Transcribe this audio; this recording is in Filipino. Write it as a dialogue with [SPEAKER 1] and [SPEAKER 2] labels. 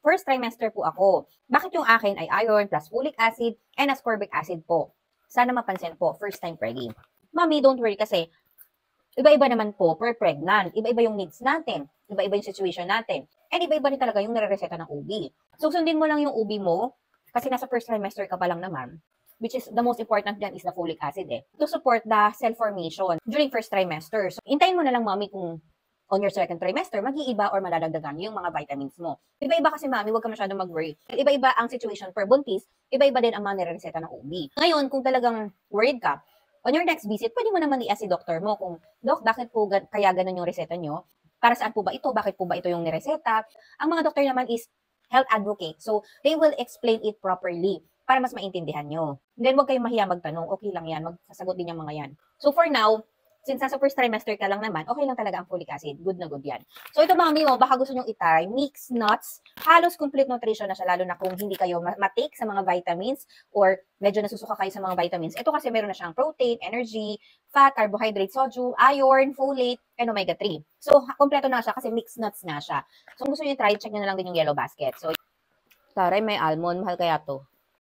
[SPEAKER 1] First trimester po ako. Bakit yung akin ay iron plus folic acid and ascorbic acid po? Sana mapansin po, first time preggy. Mami, don't worry kasi iba-iba naman po per pregnant. Iba-iba yung needs natin. Iba-iba yung situation natin. And iba-iba rin talaga yung nare-reseta ng OB. So, sundin mo lang yung OB mo kasi nasa first trimester ka pa lang naman. Which is the most important dyan is the folic acid to support the cell formation during first trimester. So, hintayin mo na lang, mami, kung on your second trimester, mag-iiba or malalagdagan yung mga vitamins mo. Iba-iba kasi, mami, huwag ka masyadong mag-worry. Iba-iba ang situation per buntis, iba-iba din ang mga nire-reseta ng OB. Ngayon, kung talagang worried ka, on your next visit, pwede mo naman i-ask si doctor mo kung, Doc, bakit po kaya ganun yung reseta nyo? Para saan po ba ito? Bakit po ba ito yung nireseta? Ang mga doctor naman is health advocate. So, they will explain it properly para mas maintindihan nyo. Then, huwag kayong mahiya magtanong. Okay lang yan. Magsasagot din yung mga yan. So, for now, since nasa first trimester ka lang naman, okay lang talaga ang folic acid. Good na good yan. So, ito mami mo, baka gusto nyong itry. Mixed nuts. Halos complete nutrition na siya, lalo na kung hindi kayo matake sa mga vitamins or medyo nasusuka kayo sa mga vitamins. Ito kasi meron na siyang protein, energy, fat, carbohydrate, sodium, iron, folate, and omega-3. So, kompleto na siya kasi mixed nuts na siya. So, kung gusto nyo i-try, check nyo na lang din yung yellow basket. So, taray, may almond. Mahal kaya to.